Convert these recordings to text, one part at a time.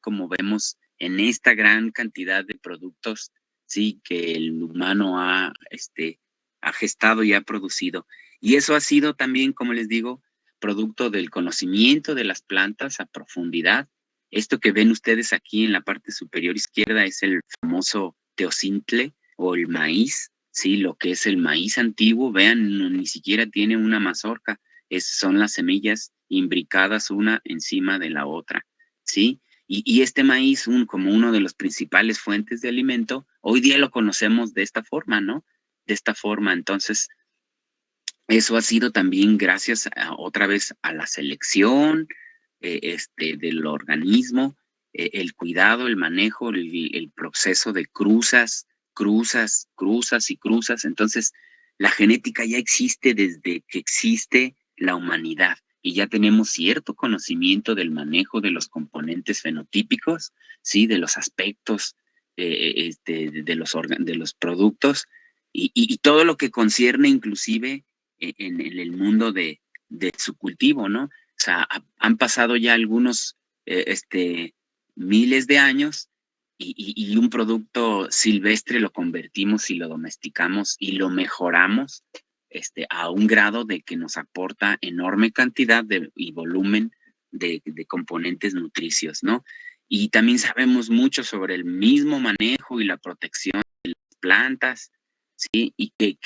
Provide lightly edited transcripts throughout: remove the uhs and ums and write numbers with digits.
como vemos en esta gran cantidad de productos, sí, que el humano ha gestado y ha producido. Y eso ha sido también, como les digo, producto del conocimiento de las plantas a profundidad. Esto que ven ustedes aquí en la parte superior izquierda es el famoso teocintle o el maíz, sí, lo que es el maíz antiguo. Vean, ni siquiera tiene una mazorca, son las semillas imbricadas una encima de la otra, ¿sí? Y este maíz, como uno de los principales fuentes de alimento, hoy día lo conocemos de esta forma, ¿no? De esta forma. Entonces, eso ha sido también gracias otra vez a la selección del organismo, el cuidado, el manejo, el proceso de cruzas y cruzas. Entonces, la genética ya existe desde que existe la humanidad y ya tenemos cierto conocimiento del manejo de los componentes fenotípicos, ¿sí? De los aspectos de los productos y todo lo que concierne inclusive en el mundo de su cultivo, ¿no? O sea, han pasado ya algunos miles de años y un producto silvestre lo convertimos y lo domesticamos y lo mejoramos a un grado de que nos aporta enorme cantidad y volumen de componentes nutricios, ¿no? Y también sabemos mucho sobre el mismo manejo y la protección de las plantas, ¿sí? Y que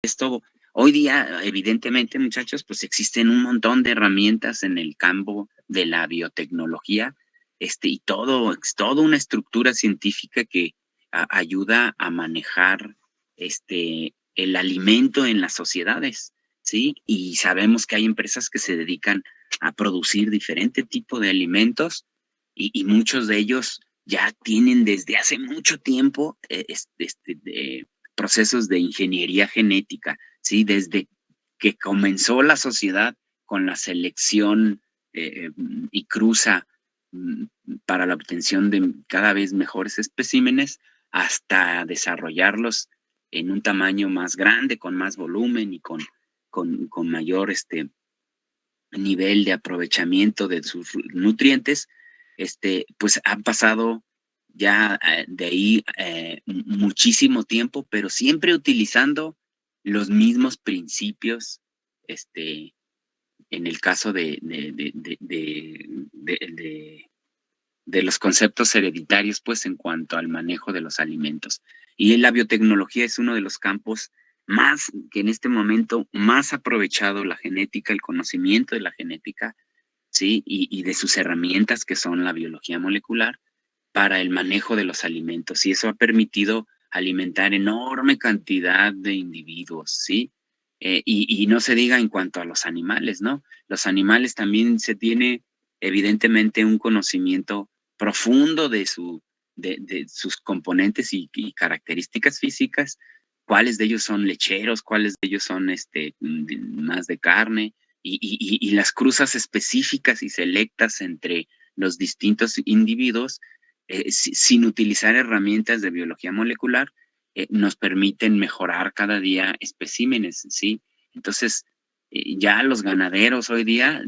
esto hoy día, evidentemente, muchachos, pues existen un montón de herramientas en el campo de la biotecnología, y es toda una estructura científica que ayuda a manejar el alimento en las sociedades, ¿sí? Y sabemos que hay empresas que se dedican a producir diferente tipo de alimentos y muchos de ellos ya tienen desde hace mucho tiempo procesos de ingeniería genética, ¿sí? Desde que comenzó la sociedad con la selección y cruza para la obtención de cada vez mejores especímenes hasta desarrollarlos en un tamaño más grande, con más volumen y con mayor nivel de aprovechamiento de sus nutrientes, pues han pasado ya de ahí muchísimo tiempo, pero siempre utilizando los mismos principios, en el caso de los conceptos hereditarios, pues en cuanto al manejo de los alimentos. Y la biotecnología es uno de los campos más, que en este momento, más aprovechado la genética, el conocimiento de la genética, ¿sí? Y de sus herramientas que son la biología molecular para el manejo de los alimentos. Y eso ha permitido alimentar enorme cantidad de individuos, ¿sí? Y no se diga en cuanto a los animales, ¿no? Los animales también se tiene evidentemente un conocimiento profundo de sus componentes y características físicas, cuáles de ellos son lecheros, cuáles de ellos son más de carne, y las cruzas específicas y selectas entre los distintos individuos, sin utilizar herramientas de biología molecular, nos permiten mejorar cada día especímenes, ¿sí? Entonces, ya los ganaderos hoy día,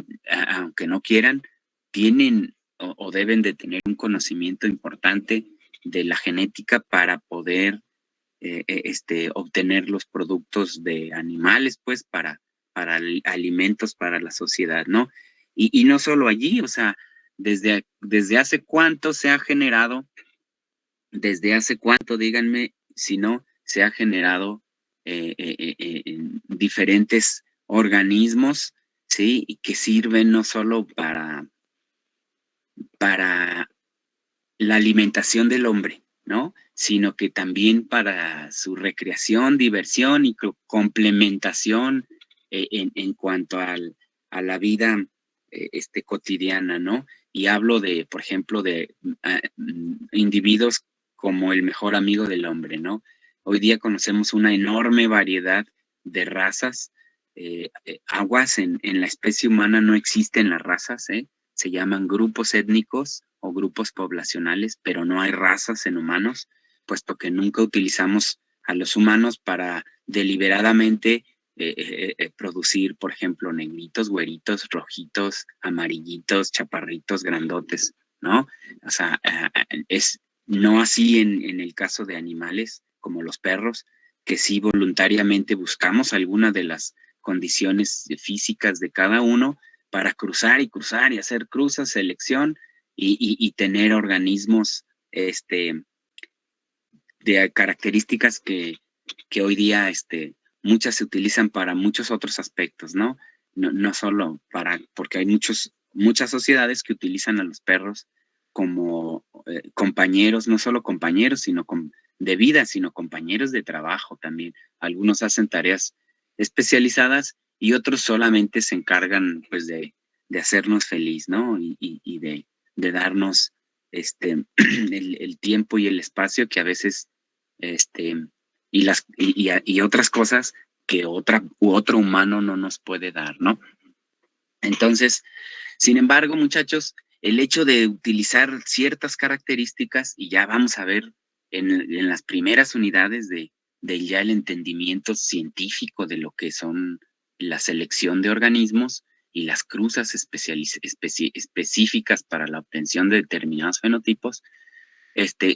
aunque no quieran, tienen o deben de tener un conocimiento importante de la genética para poder obtener los productos de animales, pues, para alimentos para la sociedad, ¿no? Y no solo allí, o sea, desde hace cuánto se ha generado, desde hace cuánto, díganme, si no, se ha generado en diferentes organismos, ¿sí? Y que sirven no solo para la alimentación del hombre, ¿no? Sino que también para su recreación, diversión y complementación en cuanto a la vida cotidiana, ¿no? Y hablo de, por ejemplo, de individuos como el mejor amigo del hombre, ¿no? Hoy día conocemos una enorme variedad de razas. Aguas en la especie humana no existen las razas, ¿eh? Se llaman grupos étnicos o grupos poblacionales, pero no hay razas en humanos, puesto que nunca utilizamos a los humanos para deliberadamente producir, por ejemplo, negritos, güeritos, rojitos, amarillitos, chaparritos, grandotes. ¿no? O sea, es no así en el caso de animales como los perros, que sí voluntariamente buscamos alguna de las condiciones físicas de cada uno para cruzar y cruzar y hacer cruzas, selección y tener organismos de características que hoy día muchas se utilizan para muchos otros aspectos, ¿no? No solo porque hay muchas sociedades que utilizan a los perros como compañeros, no solo compañeros, de vida, sino compañeros de trabajo también. Algunos hacen tareas especializadas y otros solamente se encargan pues de hacernos feliz, ¿no? Y de darnos el tiempo y el espacio que a veces este, y otras cosas que otro humano no nos puede dar, ¿no? Entonces, sin embargo, muchachos, el hecho de utilizar ciertas características, y ya vamos a ver en las primeras unidades de ya el entendimiento científico de lo que son la selección de organismos y las cruzas específicas para la obtención de determinados fenotipos,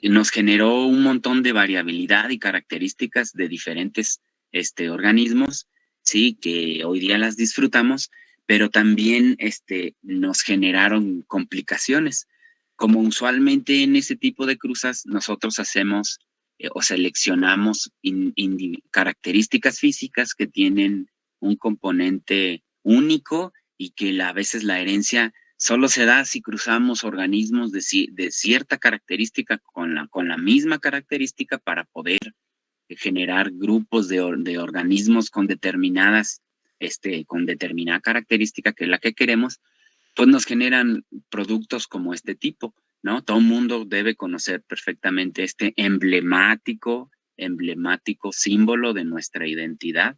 nos generó un montón de variabilidad y características de diferentes organismos, ¿sí? Que hoy día las disfrutamos, pero también nos generaron complicaciones. Como usualmente en ese tipo de cruzas nosotros hacemos o seleccionamos características físicas que tienen un componente único y que a veces la herencia solo se da si cruzamos organismos de cierta característica con la misma característica para poder generar grupos de organismos con determinada característica que es la que queremos, pues nos generan productos como este tipo, ¿no? Todo el mundo debe conocer perfectamente este emblemático símbolo de nuestra identidad,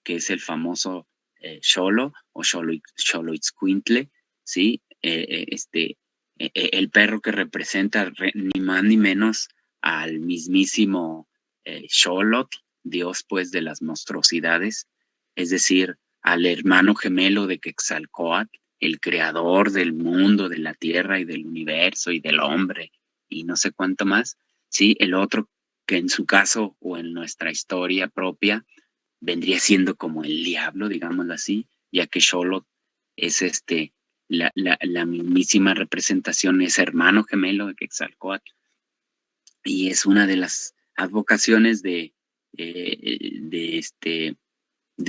que es el famoso Xolo o Xoloitzcuintle, ¿sí? El perro que representa ni más ni menos al mismísimo Xolotl, dios pues de las monstruosidades, es decir, al hermano gemelo de Quetzalcóatl, el creador del mundo, de la tierra y del universo y del hombre y no sé cuánto más, ¿sí? El otro que en su caso o en nuestra historia propia vendría siendo como el diablo, digámoslo así, ya que Xolotl es la mismísima representación, es hermano gemelo de Quetzalcóatl y es una de las advocaciones de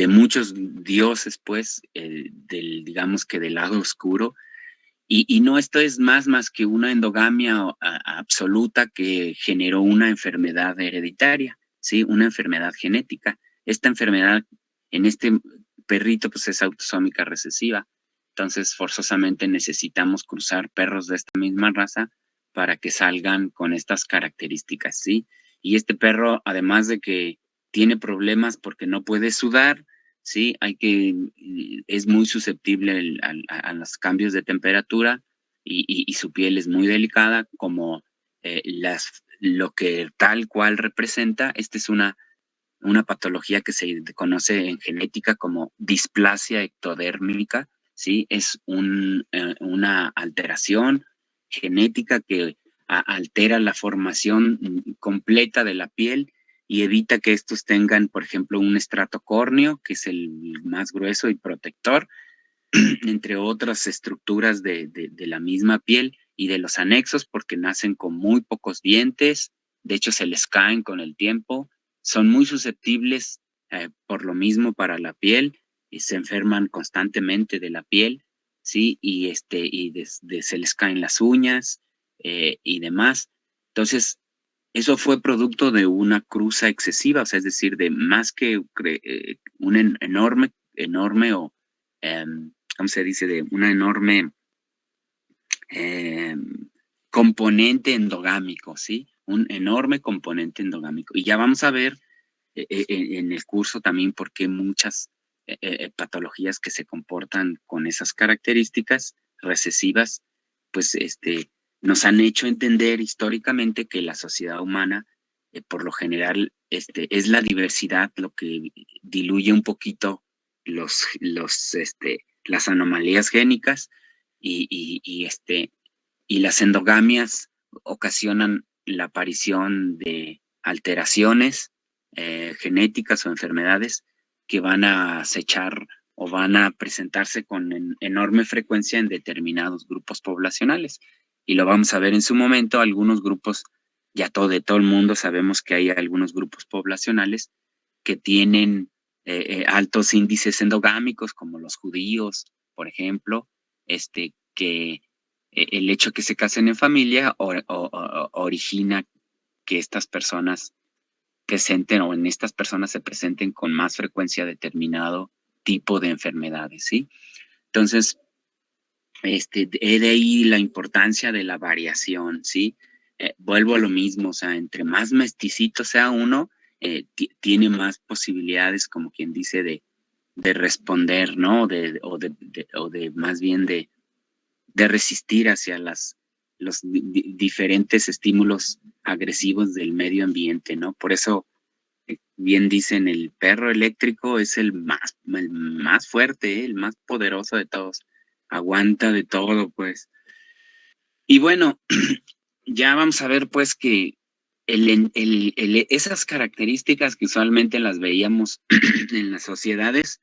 muchos dioses, pues, digamos que del lado oscuro, y no esto es más que una endogamia absoluta que generó una enfermedad hereditaria, ¿sí? Una enfermedad genética. Esta enfermedad en este perrito pues es autosómica recesiva. Entonces forzosamente necesitamos cruzar perros de esta misma raza para que salgan con estas características, ¿sí? Y este perro, además de que tiene problemas porque no puede sudar, ¿sí? Es muy susceptible a los cambios de temperatura y su piel es muy delicada, como lo que tal cual representa. Esta es una patología que se conoce en genética como displasia ectodérmica, ¿sí? Es una alteración genética que altera la formación completa de la piel y evita que estos tengan, por ejemplo, un estrato córneo, que es el más grueso y protector, entre otras estructuras de la misma piel y de los anexos, porque nacen con muy pocos dientes, de hecho se les caen con el tiempo, son muy susceptibles por lo mismo para la piel y se enferman constantemente de la piel, ¿sí? Se les caen las uñas y demás. Entonces, eso fue producto de una cruza excesiva, o sea, es decir, de más que un enorme o, ¿cómo se dice? De una enorme eh, componente endogámico, ¿sí? Un enorme componente endogámico. Y ya vamos a ver en el curso también por qué muchas patologías que se comportan con esas características recesivas, pues nos han hecho entender históricamente que la sociedad humana, por lo general, es la diversidad lo que diluye un poquito las anomalías génicas y y las endogamias ocasionan la aparición de alteraciones genéticas o enfermedades que van a acechar o van a presentarse con enorme frecuencia en determinados grupos poblacionales. Y lo vamos a ver en su momento, algunos grupos, ya de todo el mundo sabemos que hay algunos grupos poblacionales que tienen altos índices endogámicos, como los judíos, por ejemplo, que el hecho que se casen en familia origina que estas personas presenten o en estas personas se presenten con más frecuencia determinado tipo de enfermedades, ¿sí? Entonces, de ahí la importancia de la variación, ¿sí? Vuelvo a lo mismo, o sea, entre más mesticito sea uno, tiene más posibilidades, como quien dice, de responder, ¿no? O de más bien de resistir hacia los diferentes estímulos agresivos del medio ambiente, ¿no? Por eso, bien dicen, el perro eléctrico es el más fuerte, el más poderoso de todos. Aguanta de todo, pues. Y bueno, ya vamos a ver, pues, que esas características que usualmente las veíamos en las sociedades,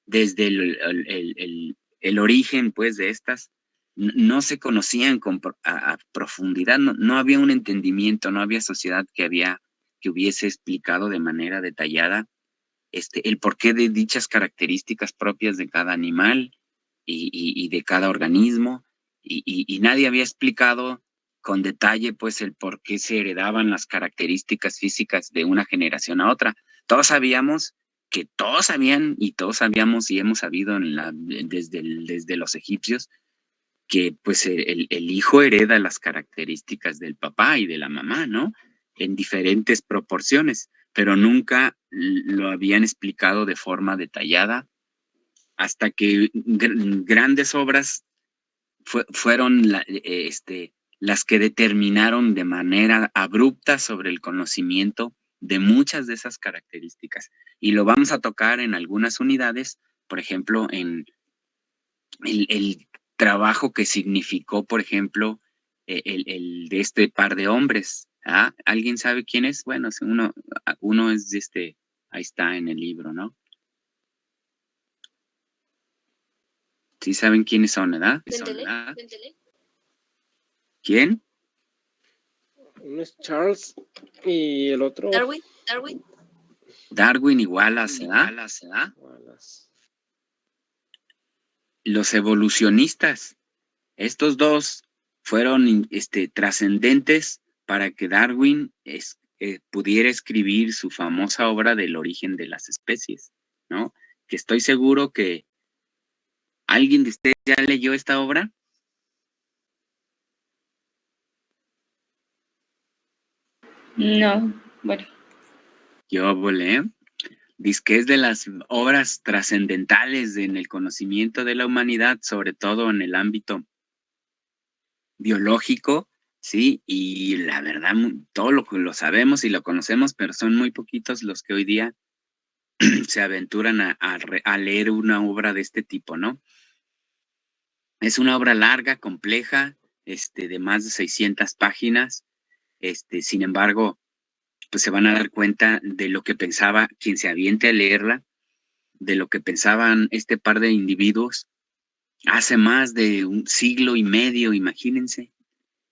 desde el origen, pues, de estas, no se conocían a profundidad, no había un entendimiento, no había sociedad que hubiese explicado de manera detallada el porqué de dichas características propias de cada animal y de cada organismo, y nadie había explicado con detalle, pues, el por qué se heredaban las características físicas de una generación a otra. Todos sabíamos que todos sabían y todos sabíamos y hemos sabido desde los egipcios que pues el hijo hereda las características del papá y de la mamá, ¿no? En diferentes proporciones, pero nunca lo habían explicado de forma detallada hasta que grandes obras fueron las que determinaron de manera abrupta sobre el conocimiento de muchas de esas características. Y lo vamos a tocar en algunas unidades, por ejemplo, en el trabajo que significó, por ejemplo, el de este par de hombres. ¿Ah? ¿Alguien sabe quién es? Bueno, si uno es ahí está en el libro, ¿no? Sí saben quiénes son, ¿verdad? ¿Quién? Uno es Charles y el otro Darwin y Wallace, ¿verdad? Wallace. Los evolucionistas, estos dos fueron trascendentes para que Darwin pudiera escribir su famosa obra del origen de las especies, ¿no? Que estoy seguro que ¿alguien de ustedes ya leyó esta obra? No, bueno. Yo volé. Dice que es de las obras trascendentales en el conocimiento de la humanidad, sobre todo en el ámbito biológico, ¿sí? Y la verdad, todo lo sabemos y lo conocemos, pero son muy poquitos los que hoy día se aventuran a leer una obra de este tipo, ¿no? Es una obra larga, compleja, de más de 600 páginas. Sin embargo, pues se van a dar cuenta de lo que pensaba quien se aviente a leerla, de lo que pensaban este par de individuos hace más de un siglo y medio, imagínense.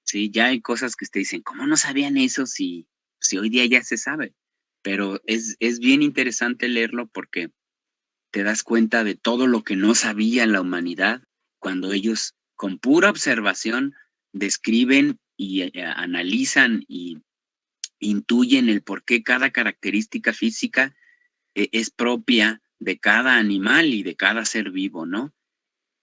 Sí, ya hay cosas que te dicen, ¿cómo no sabían eso si hoy día ya se sabe? Pero es bien interesante leerlo porque te das cuenta de todo lo que no sabía la humanidad cuando ellos con pura observación describen y analizan y intuyen el por qué cada característica física es propia de cada animal y de cada ser vivo, ¿no?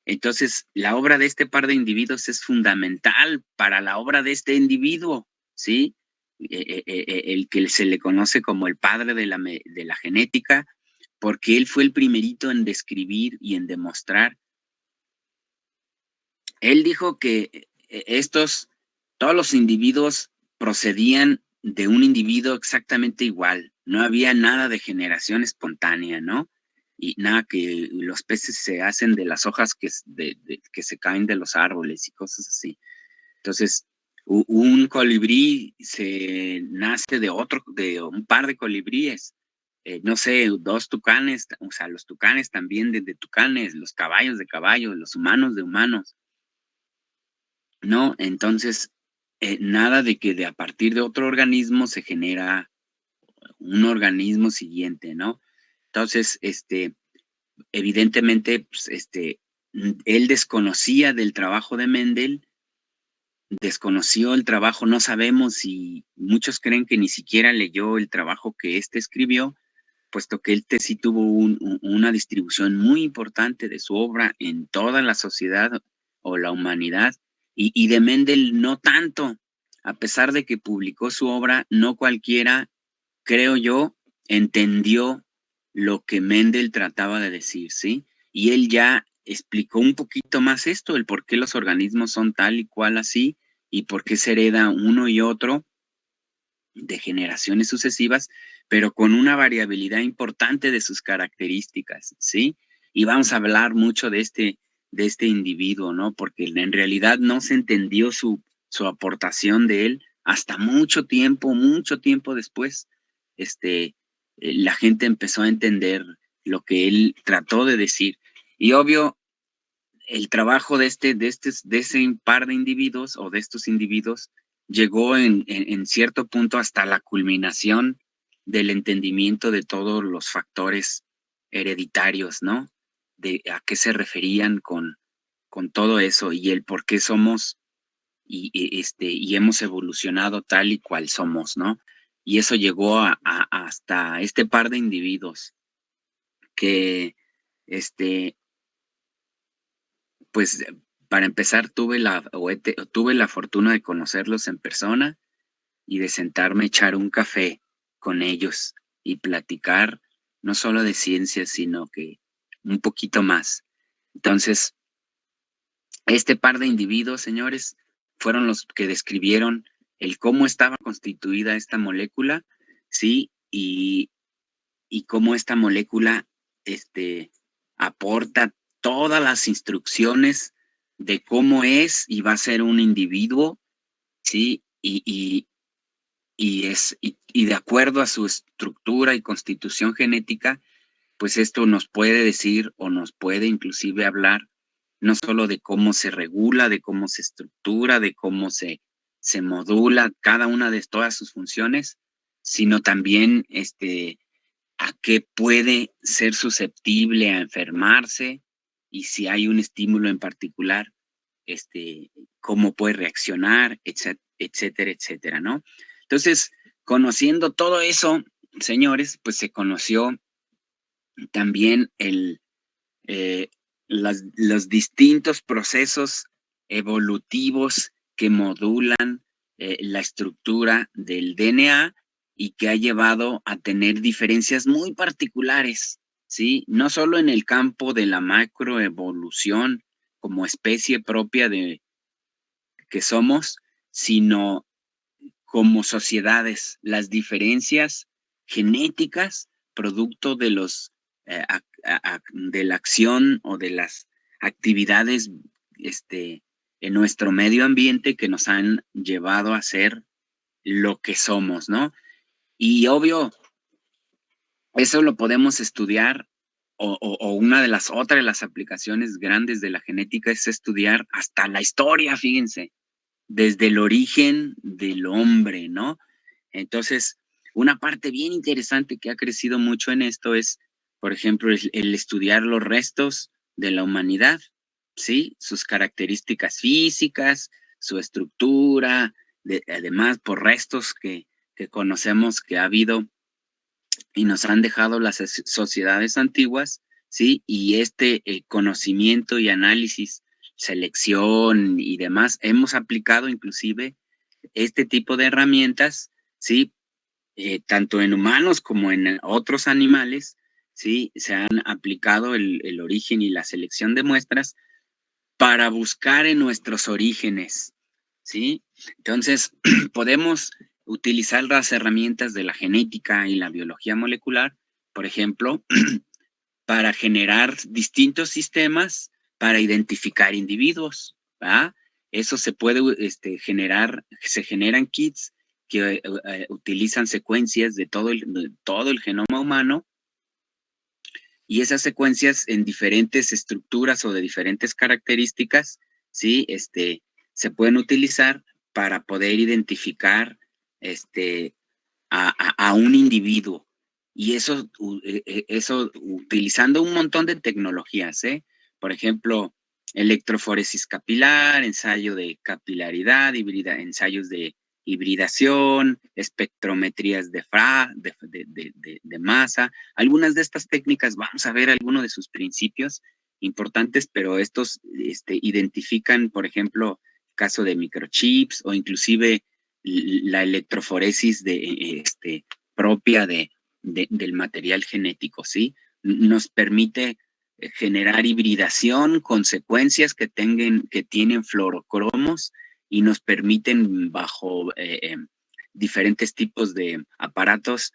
Entonces, la obra de este par de individuos es fundamental para la obra de este individuo, ¿sí? El que se le conoce como el padre de la genética, porque él fue el primerito en describir y en demostrar. Él dijo que todos los individuos procedían de un individuo exactamente igual, no había nada de generación espontánea, ¿no? Y nada que los peces se hacen de las hojas que se caen de los árboles y cosas así. Entonces, un colibrí se nace de un par de colibríes, no sé, 2 tucanes, o sea, los tucanes también de tucanes, los caballos de caballos, los humanos de humanos, ¿no? Entonces, nada de que a partir de otro organismo se genera un organismo siguiente, ¿no? Entonces, evidentemente, pues, él desconocía del trabajo de Mendel, desconoció el trabajo, no sabemos si muchos creen que ni siquiera leyó el trabajo que escribió, puesto que sí tuvo una distribución muy importante de su obra en toda la sociedad o la humanidad, y de Mendel no tanto, a pesar de que publicó su obra, no cualquiera, creo yo, entendió lo que Mendel trataba de decir, ¿sí? Y él ya explicó un poquito más esto, el por qué los organismos son tal y cual así, y por qué se hereda uno y otro de generaciones sucesivas, pero con una variabilidad importante de sus características, ¿sí? Y vamos a hablar mucho de este individuo, ¿no? Porque en realidad no se entendió su aportación de él hasta mucho tiempo después. La gente empezó a entender lo que él trató de decir. Y obvio, el trabajo de ese par de individuos o de estos individuos llegó en cierto punto hasta la culminación del entendimiento de todos los factores hereditarios, ¿no? De a qué se referían con todo eso y el por qué somos y hemos evolucionado tal y cual somos, ¿no? Y eso llegó hasta este par de individuos que, pues para empezar tuve la fortuna de conocerlos en persona y de sentarme a echar un café con ellos y platicar no solo de ciencia, sino que un poquito más. Entonces, este par de individuos, señores, fueron los que describieron el cómo estaba constituida esta molécula, ¿sí? Y cómo esta molécula aporta todas las instrucciones de cómo es y va a ser un individuo, ¿sí? Y de acuerdo a su estructura y constitución genética, pues esto nos puede decir o nos puede inclusive hablar no solo de cómo se regula, de cómo se estructura, de cómo se modula cada una de todas sus funciones, sino también a qué puede ser susceptible a enfermarse y si hay un estímulo en particular, cómo puede reaccionar, etcétera, etcétera, ¿no? Entonces, conociendo todo eso, señores, pues se conoció también los distintos procesos evolutivos que modulan la estructura del DNA y que ha llevado a tener diferencias muy particulares, ¿sí? No solo en el campo de la macroevolución como especie propia de que somos, sino como sociedades, las diferencias genéticas producto de de la acción o de las actividades en nuestro medio ambiente que nos han llevado a ser lo que somos, ¿no? Y obvio, eso lo podemos estudiar o una de las otras de las aplicaciones grandes de la genética es estudiar hasta la historia, fíjense, desde el origen del hombre, ¿no? Entonces, una parte bien interesante que ha crecido mucho en esto es, por ejemplo, el estudiar los restos de la humanidad, ¿sí? Sus características físicas, su estructura, además por restos que conocemos que ha habido y nos han dejado las sociedades antiguas, ¿sí? Y conocimiento y análisis, selección y demás, hemos aplicado inclusive este tipo de herramientas, ¿sí? Tanto en humanos como en otros animales, ¿sí? Se han aplicado el origen y la selección de muestras para buscar en nuestros orígenes, ¿sí? Entonces, podemos utilizar las herramientas de la genética y la biología molecular, por ejemplo, para generar distintos sistemas para identificar individuos, ¿verdad? Eso se puede se generan kits que utilizan secuencias de todo el genoma humano, y esas secuencias en diferentes estructuras o de diferentes características, ¿sí? Se pueden utilizar para poder identificar a un individuo. Y eso utilizando un montón de tecnologías, ¿eh? Por ejemplo, electroforesis capilar, ensayo de capilaridad, ensayos de hibridación, espectrometrías de masa. Algunas de estas técnicas, vamos a ver algunos de sus principios importantes, pero estos identifican, por ejemplo, el caso de microchips o inclusive la electroforesis propia del material genético, ¿sí? Nos permite generar hibridación con secuencias que tienen fluorocromos y nos permiten bajo diferentes tipos de aparatos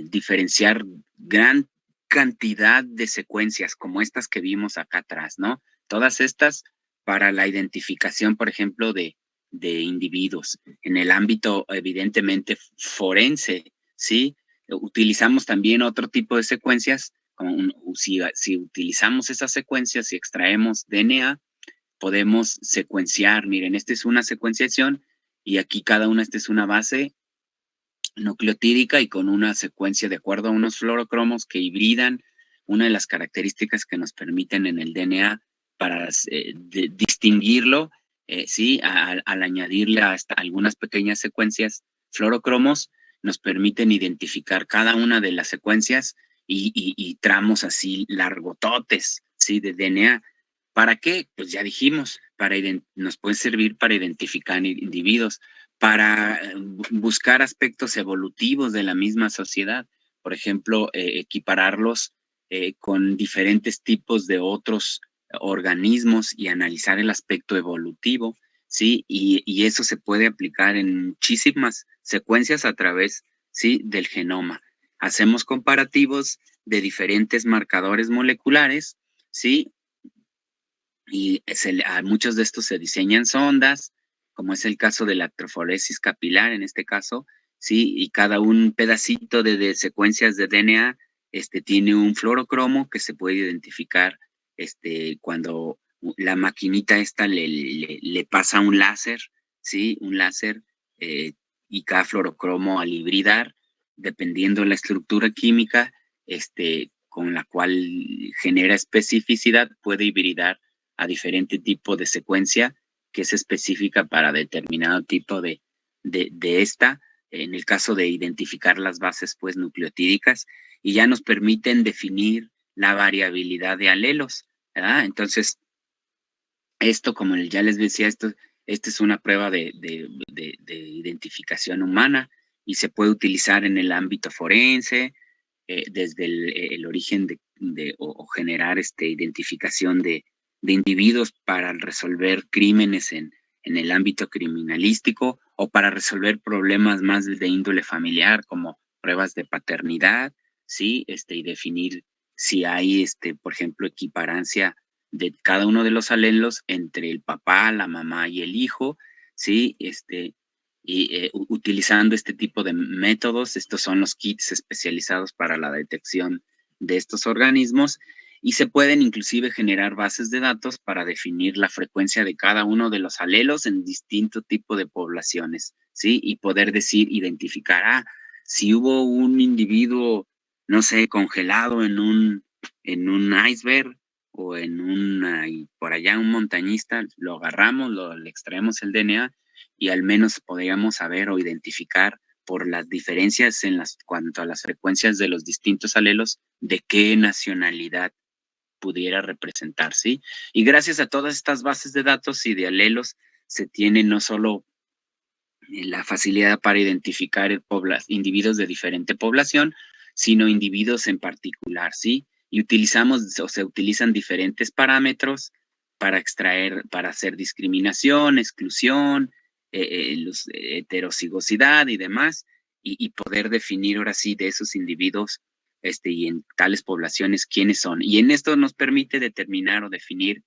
diferenciar gran cantidad de secuencias como estas que vimos acá atrás, ¿no? Todas estas para la identificación, por ejemplo, de individuos. En el ámbito, evidentemente, forense, ¿sí? Utilizamos también otro tipo de secuencias, si utilizamos esas secuencias y extraemos DNA, podemos secuenciar. Miren, esta es una secuenciación y aquí cada una, esta es una base nucleotídica y con una secuencia de acuerdo a unos fluorocromos que hibridan una de las características que nos permiten en el DNA para distinguirlo, ¿sí? Al añadirle hasta algunas pequeñas secuencias, fluorocromos nos permiten identificar cada una de las secuencias y tramos así largototes, ¿sí? De DNA. ¿Para qué? Pues ya dijimos, nos puede servir para identificar individuos, para buscar aspectos evolutivos de la misma sociedad, por ejemplo, equipararlos con diferentes tipos de otros organismos y analizar el aspecto evolutivo, ¿sí? Y eso se puede aplicar en muchísimas secuencias a través, ¿sí? Del genoma. Hacemos comparativos de diferentes marcadores moleculares, ¿sí? Y a muchos de estos se diseñan sondas, como es el caso de la electroforesis capilar en este caso, ¿sí? Y cada un pedacito de secuencias de DNA tiene un fluorocromo que se puede identificar cuando la maquinita esta le pasa un láser, ¿sí? Un láser, y cada fluorocromo al hibridar, dependiendo de la estructura química con la cual genera especificidad, puede hibridar a diferente tipo de secuencia que es específica para determinado tipo de esta, en el caso de identificar las bases pues nucleotídicas, y ya nos permiten definir la variabilidad de alelos, ¿verdad? Entonces, esto, como ya les decía, esta es una prueba de identificación humana y se puede utilizar en el ámbito forense, desde el origen o generar identificación de individuos para resolver crímenes en el ámbito criminalístico o para resolver problemas más de índole familiar, como pruebas de paternidad, ¿sí? Y definir si hay, por ejemplo, equiparancia de cada uno de los alelos entre el papá, la mamá y el hijo, ¿sí? Utilizando este tipo de métodos, estos son los kits especializados para la detección de estos organismos, y se pueden inclusive generar bases de datos para definir la frecuencia de cada uno de los alelos en distinto tipo de poblaciones, ¿sí? Y poder identificar, si hubo un individuo, no sé, congelado en un iceberg o y por allá un montañista, lo agarramos, le extraemos el DNA y al menos podríamos saber o identificar por las diferencias cuanto a las frecuencias de los distintos alelos de qué nacionalidad pudiera representar, ¿sí? Y gracias a todas estas bases de datos y de alelos se tiene no solo la facilidad para identificar individuos de diferente población, sino individuos en particular, ¿sí? Y se utilizan diferentes parámetros para hacer discriminación, exclusión, heterocigosidad y demás, y poder definir ahora sí de esos individuos y en tales poblaciones quiénes son. Y en esto nos permite determinar o definir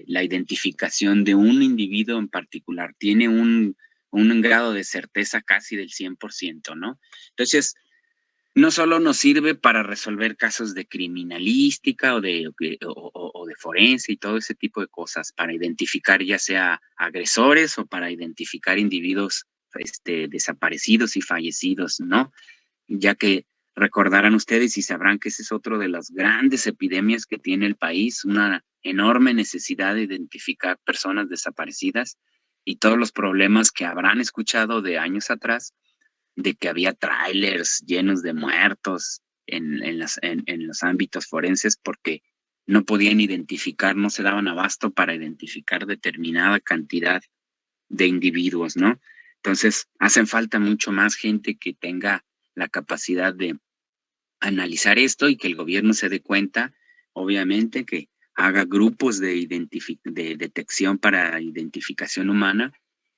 la identificación de un individuo en particular. Tiene un grado de certeza casi del 100%, ¿no? Entonces, no solo nos sirve para resolver casos de criminalística o de forense y todo ese tipo de cosas, para identificar ya sea agresores o para identificar individuos desaparecidos y fallecidos, ¿no? Ya que recordarán ustedes y sabrán que ese es otro de las grandes epidemias que tiene el país, una enorme necesidad de identificar personas desaparecidas y todos los problemas que habrán escuchado de años atrás, de que había trailers llenos de muertos en los ámbitos forenses porque no podían identificar, no se daban abasto para identificar determinada cantidad de individuos, ¿no? Entonces, hacen falta mucho más gente que tenga la capacidad de analizar esto y que el gobierno se dé cuenta, obviamente, que haga grupos de detección para identificación humana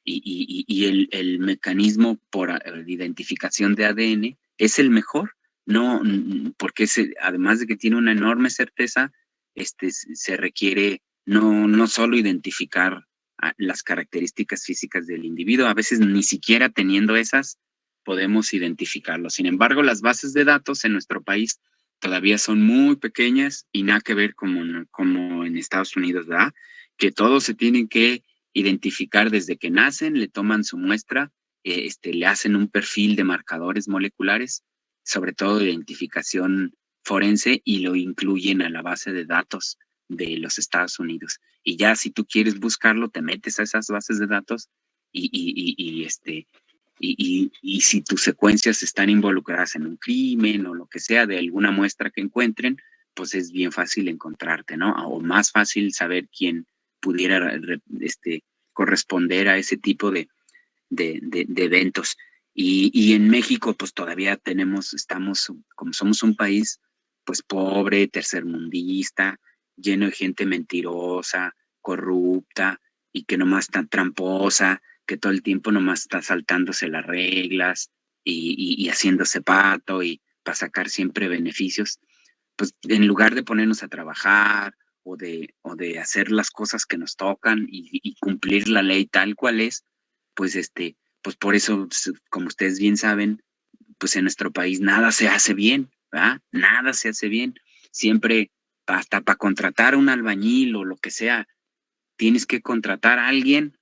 y el mecanismo de identificación de ADN es el mejor, no, porque además de que tiene una enorme certeza, se requiere no solo identificar las características físicas del individuo, a veces ni siquiera teniendo esas podemos identificarlo. Sin embargo, las bases de datos en nuestro país todavía son muy pequeñas y nada que ver como en Estados Unidos, ¿verdad? Que todos se tienen que identificar desde que nacen, le toman su muestra, le hacen un perfil de marcadores moleculares, sobre todo de identificación forense, y lo incluyen a la base de datos de los Estados Unidos. Y ya si tú quieres buscarlo, te metes a esas bases de datos y si tus secuencias están involucradas en un crimen o lo que sea, de alguna muestra que encuentren, pues es bien fácil encontrarte, ¿no? O más fácil saber quién pudiera corresponder a ese tipo de eventos. Y en México, pues todavía estamos, como somos un país, pues pobre, tercermundista, lleno de gente mentirosa, corrupta y que nomás está tramposa, que todo el tiempo nomás está saltándose las reglas y haciéndose pato y para sacar siempre beneficios, pues en lugar de ponernos a trabajar o de hacer las cosas que nos tocan y cumplir la ley tal cual es, pues pues por eso, como ustedes bien saben, pues en nuestro país nada se hace bien, ¿verdad? Nada se hace bien. Siempre, hasta para contratar un albañil o lo que sea, tienes que contratar a alguien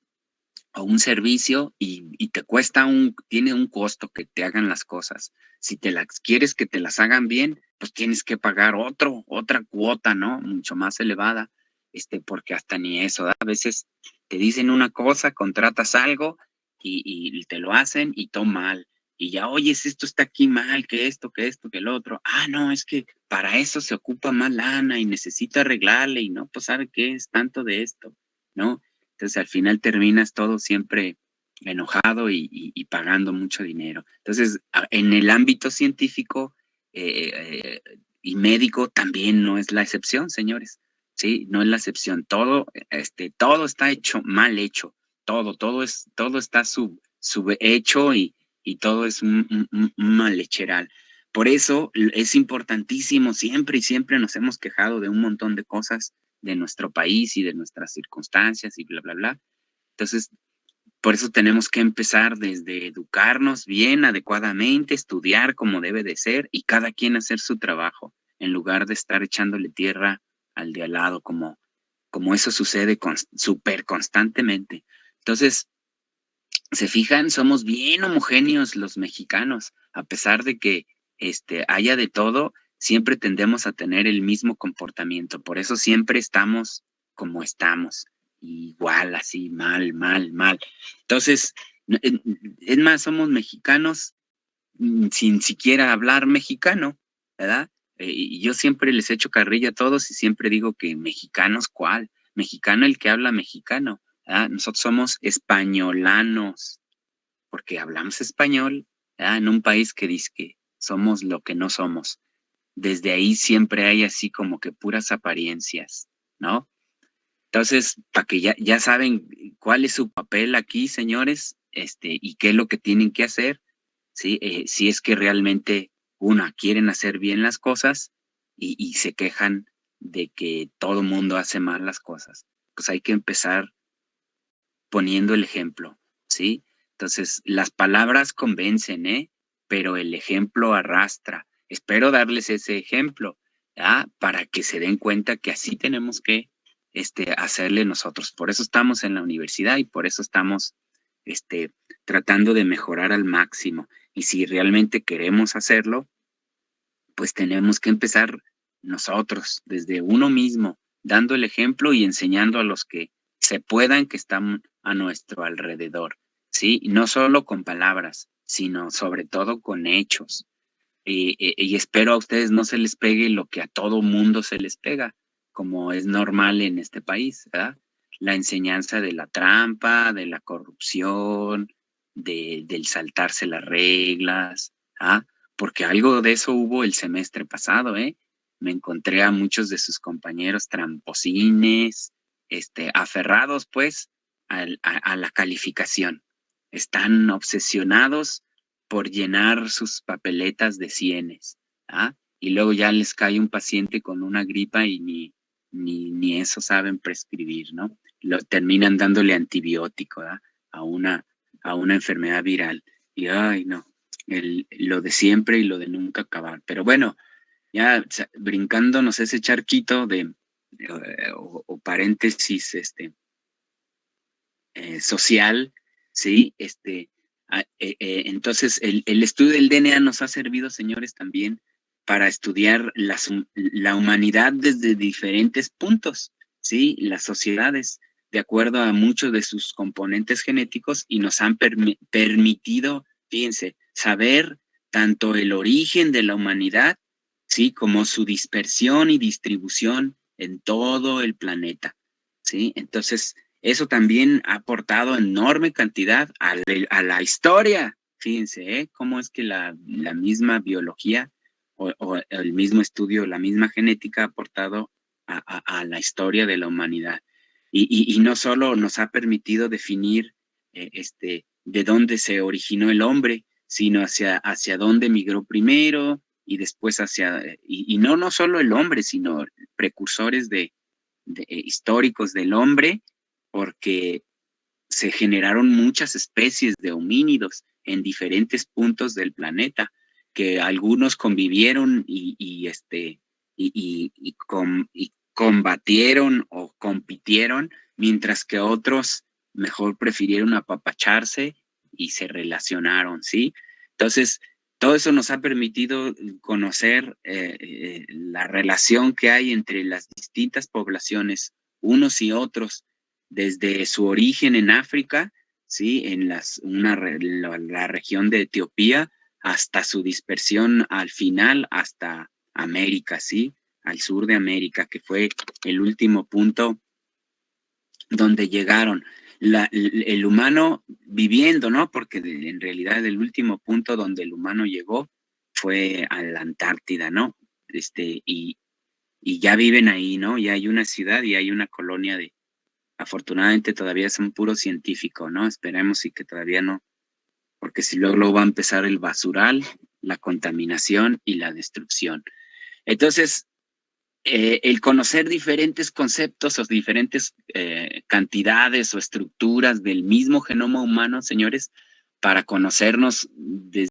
o un servicio y te cuesta tiene un costo que te hagan las cosas. Si quieres que te las hagan bien, pues tienes que pagar otra cuota, ¿no? Mucho más elevada, porque hasta ni eso, ¿da? A veces te dicen una cosa, contratas algo y te lo hacen y todo mal. Y ya, oye, esto está aquí mal, que esto, que el otro. Ah, no, es que para eso se ocupa más lana y necesito arreglarle y no, pues sabe qué es tanto de esto, ¿no? Entonces al final terminas todo siempre enojado y pagando mucho dinero. Entonces, en el ámbito científico y médico también no es la excepción, señores. Sí, no es la excepción. Todo está hecho, mal hecho. Todo está subhecho y todo es un malhecheral. Por eso es importantísimo, siempre y siempre nos hemos quejado de un montón de cosas de nuestro país y de nuestras circunstancias y bla, bla, bla. Entonces, por eso tenemos que empezar desde educarnos bien, adecuadamente, estudiar como debe de ser y cada quien hacer su trabajo, en lugar de estar echándole tierra al de al lado, como eso sucede súper constantemente. Entonces, se fijan, somos bien homogéneos los mexicanos, a pesar de que haya de todo, siempre tendemos a tener el mismo comportamiento, por eso siempre estamos como estamos, igual, así, mal, mal, mal. Entonces, es más, somos mexicanos sin siquiera hablar mexicano, ¿verdad? Y yo siempre les echo carrilla a todos y siempre digo que mexicanos, ¿cuál? Mexicano el que habla mexicano, ¿verdad? Nosotros somos españolanos, porque hablamos español, ¿verdad? En un país que dice que somos lo que no somos. Desde ahí siempre hay así como que puras apariencias, ¿no? Entonces, para que ya saben cuál es su papel aquí, señores, y qué es lo que tienen que hacer, ¿sí? Si es que realmente, quieren hacer bien las cosas y se quejan de que todo mundo hace mal las cosas. Pues hay que empezar poniendo el ejemplo, ¿sí? Entonces, las palabras convencen, ¿eh? Pero el ejemplo arrastra. Espero darles ese ejemplo, ¿ya? Para que se den cuenta que así tenemos que hacerle nosotros. Por eso estamos en la universidad y por eso estamos tratando de mejorar al máximo. Y si realmente queremos hacerlo, pues tenemos que empezar nosotros, desde uno mismo, dando el ejemplo y enseñando a los que se puedan, que están a nuestro alrededor, ¿sí? Y no solo con palabras, sino sobre todo con hechos. Y espero a ustedes no se les pegue lo que a todo mundo se les pega, como es normal en este país, ¿verdad? La enseñanza de la trampa, de la corrupción, del saltarse las reglas, ¿ah? Porque algo de eso hubo el semestre pasado, ¿eh? Me encontré a muchos de sus compañeros tramposines, aferrados pues a la calificación. Están obsesionados por llenar sus papeletas de cienes, ¿ah? Y luego ya les cae un paciente con una gripa y ni eso saben prescribir, ¿no? Terminan dándole antibiótico, ¿ah? a una enfermedad viral. Y ay, no, lo de siempre y lo de nunca acabar. Pero bueno, ya brincándonos ese charquito o paréntesis social, ¿sí? Entonces, el estudio del DNA nos ha servido, señores, también para estudiar la humanidad desde diferentes puntos, ¿sí? Las sociedades, de acuerdo a muchos de sus componentes genéticos, y nos han permitido, fíjense, saber tanto el origen de la humanidad, ¿sí? Como su dispersión y distribución en todo el planeta, ¿sí? Entonces, eso también ha aportado enorme cantidad a la historia. Fíjense, ¿eh? Cómo es que la misma biología o el mismo estudio, la misma genética ha aportado a la historia de la humanidad. Y no solo nos ha permitido definir de dónde se originó el hombre, sino hacia dónde migró primero y después y no solo el hombre, sino precursores históricos del hombre, porque se generaron muchas especies de homínidos en diferentes puntos del planeta, que algunos convivieron y combatieron o compitieron, mientras que otros mejor prefirieron apapacharse y se relacionaron, ¿sí? Entonces, todo eso nos ha permitido conocer la relación que hay entre las distintas poblaciones, unos y otros, desde su origen en África, ¿sí? En la región de Etiopía, hasta su dispersión al final, hasta América, ¿sí? Al sur de América, que fue el último punto donde llegaron. El humano viviendo, ¿no? Porque en realidad el último punto donde el humano llegó fue a la Antártida, ¿no? Y ya viven ahí, ¿no? Ya hay una ciudad y hay una colonia afortunadamente todavía son puro científico, ¿no? Esperemos y que todavía no, porque si luego va a empezar el basural, la contaminación y la destrucción. Entonces, el conocer diferentes conceptos o diferentes cantidades o estructuras del mismo genoma humano, señores, para conocernos desde